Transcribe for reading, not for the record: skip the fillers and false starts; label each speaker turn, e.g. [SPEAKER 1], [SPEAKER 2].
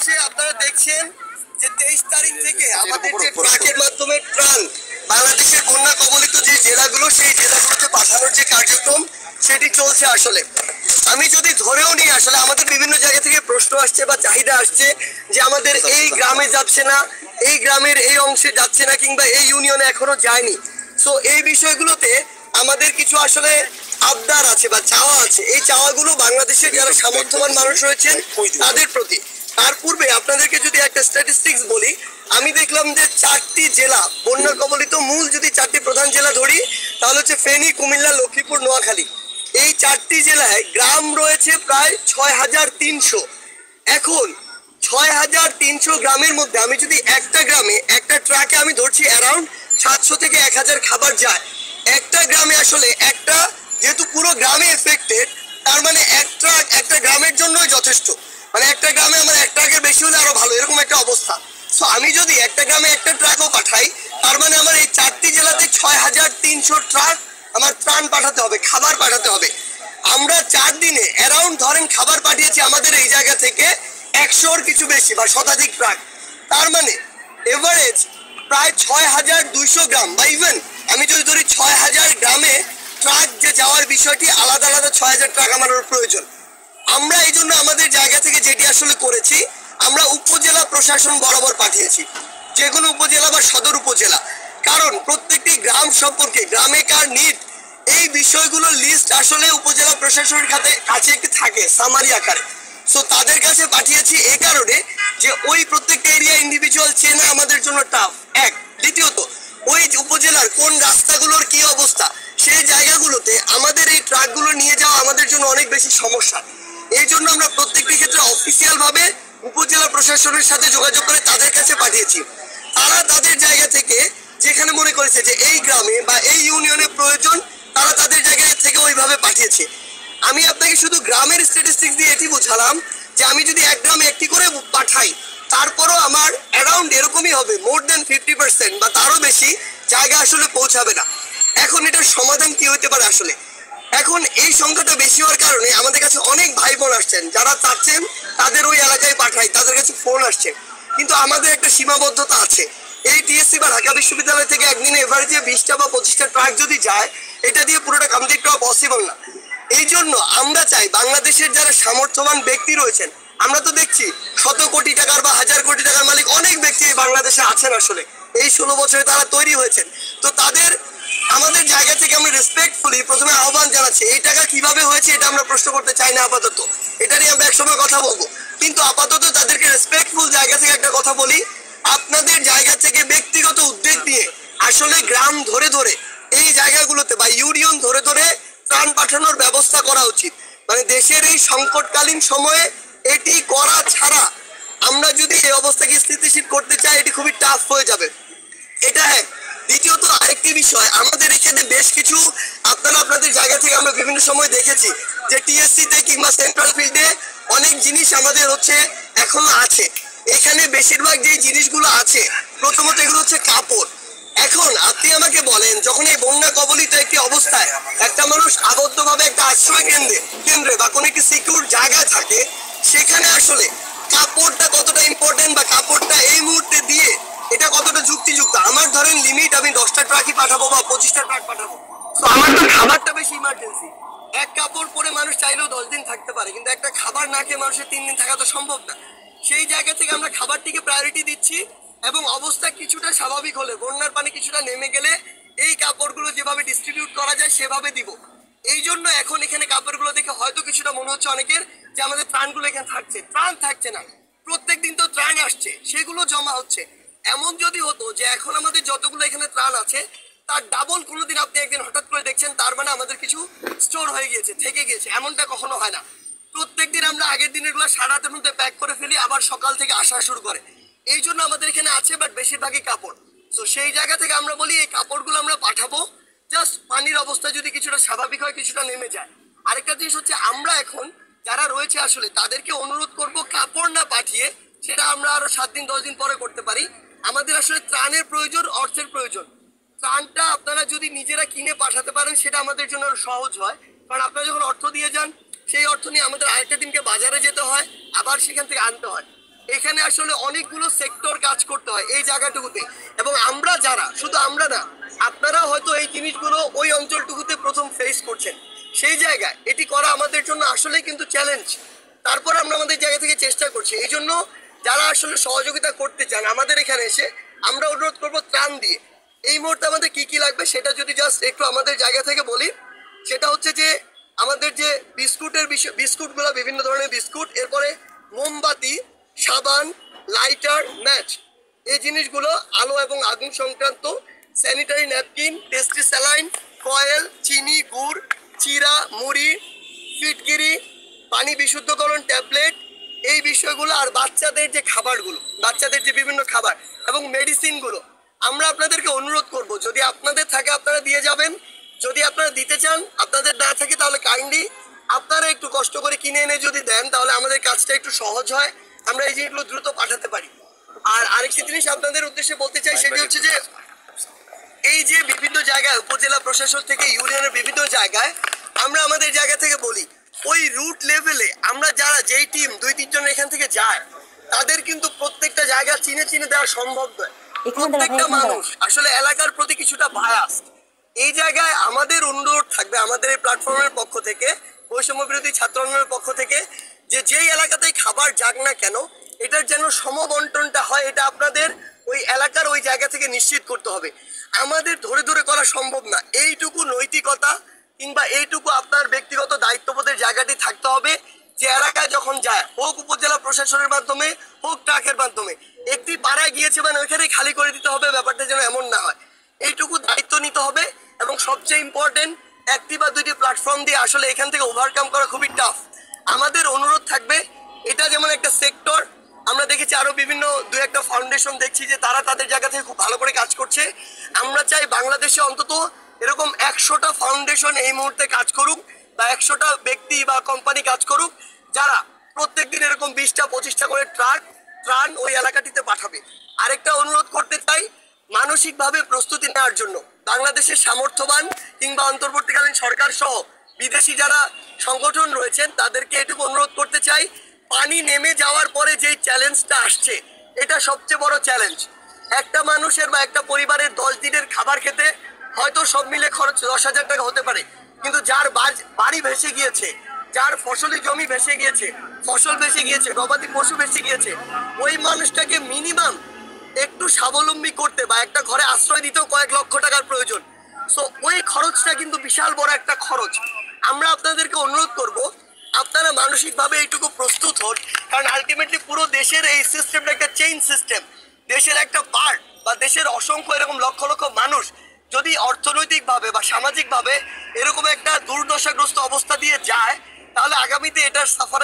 [SPEAKER 1] হচ্ছে আপনারা দেখছেন যে 23 তারিখ থেকে আমাদের যে ট্রাকের মাধ্যমে ত্রাণ বাংলাদেশের বন্যা কবলিত যে জেলাগুলো সেই জেলাগুলোতে পাঠানোর যে কার্যক্রম সেটি চলছে। আসলে আমি যদি ধরেও নিই, আসলে আমাদের বিভিন্ন জায়গা থেকে প্রশ্ন আসছে বা চাহিদা আসছে যে আমাদের এই গ্রামে যাচ্ছে না, এই গ্রামের এই অংশে যাচ্ছে না, কিংবা এই ইউনিয়নে এখনো যায়নি। সো এই বিষয়গুলোতে আমাদের কিছু আসলে আবদার আছে বা চাওয়া আছে। এই চাওয়াগুলো বাংলাদেশের যারা সামর্থ্যবান মানুষ রয়েছেন তাদের প্রতি। তার পূর্বে আপনাদেরকে যদি একটা স্ট্যাটিস্টিক্স বলি, আমি দেখলাম যে 4টি জেলা বন্যা কবলিত, মূল যদি 4টি প্রধান জেলা ধরি তাহলে হচ্ছে ফেনী, কুমিল্লা, লক্ষ্মীপুর, নোয়াখালী। এই 4টি জেলায় গ্রাম রয়েছে প্রায় 6300। এখন 6300 গ্রামের মধ্যে আমি যদি একটা গ্রামে একটা ট্রাকে আমি ধরছি অ্যারাউন্ড 700 থেকে 1000 খাবার যায় একটা গ্রামে। আসলে একটা যেহেতু পুরো গ্রামে এফেক্টেড, তার মানে একটা গ্রামের জন্যই যথেষ্ট। মানে একটা গ্রামে আমার এক ট্রাকের বেশি হলে আরো ভালো, এরকম একটা অবস্থা। সো আমি যদি একটা গ্রামে একটা ট্রাকও পাঠাই, তার মানে আমার এই 4টি জেলাতে 6300 ট্রাক আমার ত্রাণ পাঠাতে হবে, খাবার পাঠাতে হবে। আমরা 4 দিনে অ্যারাউন্ড ধরেন খাবার পাঠিয়েছি আমাদের এই জায়গা থেকে 100-র কিছু বেশি বা শতাধিক ট্রাক। তার মানে এভারেজ প্রায় 6200 গ্রাম, বা ইভেন আমি যদি ধরি 6000 গ্রামে ট্রাক যে যাওয়ার বিষয়টি আলাদা আলাদা 6000 ট্রাক আমার প্রয়োজন। আমরা এই জন্য আমাদের জায়গা থেকে যেটি আসলে করেছি, আমরা উপজেলা প্রশাসন বরাবর পাঠিয়েছি, যে কোনো উপজেলা বা সদর উপজেলা। কারণ প্রত্যেকটি গ্রাম সম্পর্কে, গ্রামে কার নিড, এই বিষয়গুলোর লিস্ট আসলে উপজেলা প্রশাসনের কাছে একটি থাকে সামারি আকারে। সো তাদের কাছে পাঠিয়েছি এই কারণে যে ওই প্রত্যেকটা এরিয়া ইন্ডিভিজুয়াল চেনা আমাদের জন্য টাফ। এক, দ্বিতীয়ত ওই উপজেলার কোন রাস্তাগুলোর কি অবস্থা, সেই জায়গাগুলোতে আমাদের এই ট্রাকগুলো নিয়ে যাওয়া আমাদের জন্য অনেক বেশি সমস্যা। এই জন্য আমরা প্রত্যেকটি ক্ষেত্রে অফিসিয়াল ভাবে উপজেলা প্রশাসনের সাথে যোগাযোগ করে তাদের কাছে পাঠিয়েছি। তারা তাদের জায়গা থেকে যেখানে মনে করেছে যে এই গ্রামে বা এই ইউনিয়নে প্রয়োজন, তারা তাদের জায়গা থেকে ওইভাবে পাঠিয়েছে। আমি আপনাকে শুধু গ্রামের স্ট্যাটিস্টিক্স দিয়ে এটি বোঝালাম যে আমি যদি এক গ্রামে একটি করে পাঠাই, তারপরও আমার অ্যারাউন্ড এরকমই হবে, মোর দেন 50% বা তারও বেশি জায়গা আসলে পৌঁছাবে না। এখন এটার সমাধান কি হতে পারে? আসলে এখন এই সংখ্যাটা বেশি হওয়ার কারণে আমাদের কাছে অনেক ভাই বোন আসছেন যারা চাচ্ছেন তাদের ওই এলাকায় পাঠাই, তাদের কাছে ফোন আসছে। কিন্তু আমাদের একটা সীমাবদ্ধতা আছে। এই টিএসসি বা ঢাকা বিশ্ববিদ্যালয় থেকে একদিনে এভারেজে 20টা বা 25টা ট্রাক যদি যায়, এটা দিয়ে পুরোটা কমপ্লিট করা পসিবল না। এই জন্য আমরা চাই বাংলাদেশের যারা সামর্থ্যবান ব্যক্তি রয়েছেন, আমরা তো দেখছি শত কোটি টাকার বা 1000 কোটি টাকার মালিক অনেক ব্যক্তি বাংলাদেশে আছেন। আসলে এই 16 বছরে তারা তৈরি হয়েছেন। তো তাদের আমাদের জায়গা থেকে আমরা রেসপেক্টফুলি প্রথমে আহ্বান জানাচ্ছি। এই টাকা কিভাবে হয়েছে এটা আমরা প্রশ্ন করতে চাই না আপাতত, এটা নিয়ে আমরা একসময় কথা বলবো। কিন্তু আপাতত তাদেরকে রেসপেক্টফুল জায়গা থেকে একটা কথা বলি, আপনাদের জায়গা থেকে ব্যক্তিগত উদ্যোগ নিয়ে আসলে গ্রাম ধরে ধরে এই জায়গাগুলোতে বা ইউনিয়ন ধরে ধরে ত্রাণ পাঠানোর ব্যবস্থা করা উচিত। মানে দেশের এই সংকটকালীন সময়ে এটি করা ছাড়া আমরা যদি এই অবস্থাকে স্থিতিশীল করতে চাই, এটি খুবই টাফ হয়ে যাবে। এটা এক। দ্বিতীয়ত আরেকটি বিষয়, আমাদের এখানে বেশ কিছু আপনারা আপনাদের জায়গা থেকে আমরা বিভিন্ন সময় দেখেছি যে টিএসসি তে কিংবা সেন্ট্রাল ফিল্ডে অনেক জিনিস আমাদের হচ্ছে এখনো আছে। এখানে বেশিরভাগ যে জিনিসগুলো আছে, প্রথমত এগুলো হচ্ছে কাপড়। এখন আপনি আমাকে বলেন, যখন এই বন্যা কবলিত একটি অবস্থায় একটা মানুষ আবদ্ধভাবে একটা আশ্রয় কেন্দ্রে বা কোনো একটি সিকিউর জায়গায় থাকে, সেখানে আসলে কাপড়টা কতটা ইম্পর্টেন্ট বা কাপড়টা এই মুহূর্তে দিয়ে এটা কতটা যুক্তিযুক্ত। আমার ধরেন লিমিট আমি 10টা ট্রাকই পাঠাবো বা 25টা ট্রাক পাঠাবো, তো আমার তো খাবারটা বেশি ইমার্জেন্সি। এক কাপড় পরে মানুষ চাইলেও 10 দিন থাকতে পারে, কিন্তু একটা খাবার না খেয়ে মানুষের 3 দিন থাকা তো সম্ভব না। সেই জায়গা থেকে আমরা খাবারটিকে প্রায়োরিটি দিচ্ছি এবং অবস্থা কিছুটা স্বাভাবিক হলে, বন্যার পানি কিছুটা নেমে গেলে এই কাপড়গুলো যেভাবে ডিস্ট্রিবিউট করা যায় সেভাবে দিব। এই জন্য এখন এখানে কাপড়গুলো দেখে হয়তো কিছুটা মনে হচ্ছে অনেকের যে আমাদের ত্রাণগুলো এখানে থাকছে। ত্রাণ থাকছে না, প্রত্যেক দিন তো ত্রাণ আসছে, সেগুলো জমা হচ্ছে। এমন যদি হতো যে এখন আমাদের যতগুলো এখানে ত্রাণ আছে তার ডাবল কোনোদিন আপনি একদিন হঠাৎ করে দেখছেন, তার মানে আমাদের কিছু স্টোর হয়ে গিয়েছে, থেকে গিয়েছে, এমনটা কখনো হয় না। প্রত্যেকদিন আমরা আগের দিনের গুলো সারা রাতের মধ্যে প্যাক করে ফেলি, আবার সকাল থেকে আসা শুরু করে। এই জন্য আমাদের এখানে আছে বাট বেশিরভাগই কাপড়। তো সেই জায়গা থেকে আমরা বলি এই কাপড়গুলো আমরা পাঠাবো, জাস্ট পানির অবস্থা যদি কিছুটা স্বাভাবিক হয়, কিছুটা নেমে যায়। আরেকটা জিনিস হচ্ছে, আমরা এখন যারা রয়েছে আসলে তাদেরকে অনুরোধ করব কাপড় না পাঠিয়ে, সেটা আমরা আরো 7 দিন 10 দিন পরে করতে পারি। আমাদের আসলে ত্রাণের প্রয়োজন, অর্থের প্রয়োজন। ত্রাণটা আপনারা যদি নিজেরা কিনে পাঠাতে পারেন সেটা আমাদের জন্য আরো সহজ হয়। কারণ আপনারা যখন অর্থ দিয়ে যান, সেই অর্থ নিয়ে আমাদের আরেকটা দিনকে বাজারে যেতে হয়, আবার সেখান থেকে আনতে হয়। এখানে আসলে অনেকগুলো সেক্টর কাজ করতে হয় এই জায়গাটুকুতে, এবং আমরা যারা, শুধু আমরা না, আপনারা হয়তো এই জিনিসগুলো ওই অঞ্চলটুকুতে প্রথম ফেস করছেন। সেই জায়গায় এটি করা আমাদের জন্য আসলেই কিন্তু চ্যালেঞ্জ। তারপর আমরা আমাদের জায়গা থেকে চেষ্টা করছি। এই জন্য যারা আসলে সহযোগিতা করতে চান আমাদের এখানে এসে, আমরা অনুরোধ করবো ত্রাণ দিয়ে। এই মুহূর্তে আমাদের কি কি লাগবে সেটা যদি জাস্ট একটু আমাদের জায়গা থেকে বলি, সেটা হচ্ছে যে আমাদের যে বিস্কুটের বিষয়, বিস্কুটগুলো বিভিন্ন ধরনের বিস্কুট, এরপরে মোমবাতি, সাবান, লাইটার, ম্যাচ, এই জিনিসগুলো, আলো এবং আগুন সংক্রান্ত, sanitary napkin, tasty saline, coil, চিনি, গুড়, চিরা, মুড়ি, ফিটকিরি, পানি বিশুদ্ধকরণ ট্যাবলেট, এই বিষয়গুলো, আর বাচ্চাদের যে খাবারগুলো, বাচ্চাদের যে বিভিন্ন খাবার এবং মেডিসিনগুলো, আমরা আপনাদেরকে অনুরোধ করব যদি আপনাদের থাকে আপনারা দিয়ে যাবেন। যদি আপনারা দিতে চান, আপনাদের না থাকে, তাহলে কাইন্ডলি আপনারা একটু কষ্ট করে কিনে এনে যদি দেন, তাহলে আমাদের কাজটা একটু সহজ হয়, আমরা এই জিনিসগুলো দ্রুত পাঠাতে পারি। আর আরেকটি জিনিস আপনাদের উদ্দেশ্যে বলতে চাই, সেটি হচ্ছে যে এই যে বিভিন্ন জায়গায় উপজেলা প্রশাসন থেকে ইউনিয়নের বিভিন্ন জায়গায় আমরা আমাদের জায়গা থেকে বলি, ওই রুট লেভেলে আমরা যারা, যেই টিম 2-3 জন এখান থেকে যায়, তাদের কিন্তু প্রত্যেকটা জায়গা চিনে চিনে দেওয়া সম্ভব নয়। প্রত্যেকটা মানুষ আসলে এলাকার প্রতি কিছুটা বায়াস। এই জায়গায় আমাদের অনুরোধ থাকবে, আমাদের এই প্ল্যাটফর্মের পক্ষ থেকে, বৈষম্য বিরোধী ছাত্র আন্দোলনের পক্ষ থেকে, যে যেই এলাকাতেই খাবার যাক না কেন, এটার যেন সমবন্টনটা হয়, এটা আপনাদের ওই এলাকার ওই জায়গা থেকে নিশ্চিত করতে হবে। আমাদের ধরে ধরে করা সম্ভব না। এইটুকু নৈতিকতা কিংবা এইটুকু আপনার ব্যক্তিগত দায়িত্ববোধের জায়গাটি থাকতে হবে, যে এলাকায় যখন যায়, হোক উপজেলা প্রশাসনের মাধ্যমে, হোক ট্রাকের মাধ্যমে, একটি পাড়ায় গিয়েছে মানে ওইখানেই খালি করে দিতে হবে, ব্যাপারটা যেন এমন না হয়, এইটুকু দায়িত্ব নিতে হবে। এবং সবচেয়ে ইম্পর্টেন্ট, একটি বা দুইটি প্ল্যাটফর্ম দিয়ে আসলে এখান থেকে ওভারকাম করা খুবই টাফ। আমাদের অনুরোধ থাকবে, এটা যেমন একটা সেক্টর, আমরা দেখেছি আরো বিভিন্ন 2-1টা ফাউন্ডেশন দেখছি যে তারা তাদের জায়গা থেকে খুব ভালো করে কাজ করছে। আমরা চাই বাংলাদেশে অন্তত এরকম 100টা ফাউন্ডেশন এই মুহূর্তে কাজ করুক, বা 100টা ব্যক্তি বা কোম্পানি কাজ করুক, যারা প্রত্যেকদিন এরকম 20টা-25টা করে ত্রাণ ওই এলাকাটিতে পাঠাবে। আরেকটা অনুরোধ করতে চাই, মানসিকভাবে প্রস্তুতি নেওয়ার জন্য বাংলাদেশের সামর্থ্যবান কিংবা অন্তর্বর্তীকালীন সরকার সহ বিদেশি যারা সংগঠন রয়েছেন, তাদেরকে এটুকু অনুরোধ করতে চাই, পানি নেমে যাওয়ার পরে যেই চ্যালেঞ্জটা আসছে, এটা সবচেয়ে বড় চ্যালেঞ্জ। একটা মানুষের বা একটা পরিবারের 10 দিনের খাবার খেতে হয়তো সব মিলে খরচ 10,000 টাকা হতে পারে, কিন্তু যার বাড়ি ভেসে গিয়েছে, যার ফসলি জমি ভেসে গিয়েছে, ফসল ভেসে গিয়েছে, গবাদি পশু ভেসে গিয়েছে, ওই মানুষটাকে মিনিমাম একটু স্বাবলম্বী করতে বা একটা ঘরে আশ্রয় দিতেও কয়েক লক্ষ টাকার প্রয়োজন। সো ওই খরচটা কিন্তু বিশাল বড় একটা খরচ। আমরা আপনাদেরকে অনুরোধ করব, আপনারা মানসিকভাবে এইটুকু প্রস্তুত হন, কারণ আলটিমেটলি পুরো দেশের এই সিস্টেমটা একটা চেইন সিস্টেম। দেশের একটা পার্ট বা দেশের অসংখ্য এরকম লক্ষ লক্ষ মানুষ যদি অর্থনৈতিকভাবে বা সামাজিকভাবে এরকম একটা দুর্দশাগ্রস্ত অবস্থা দিয়ে যায়, তাহলে আগামীতে এটার সাফার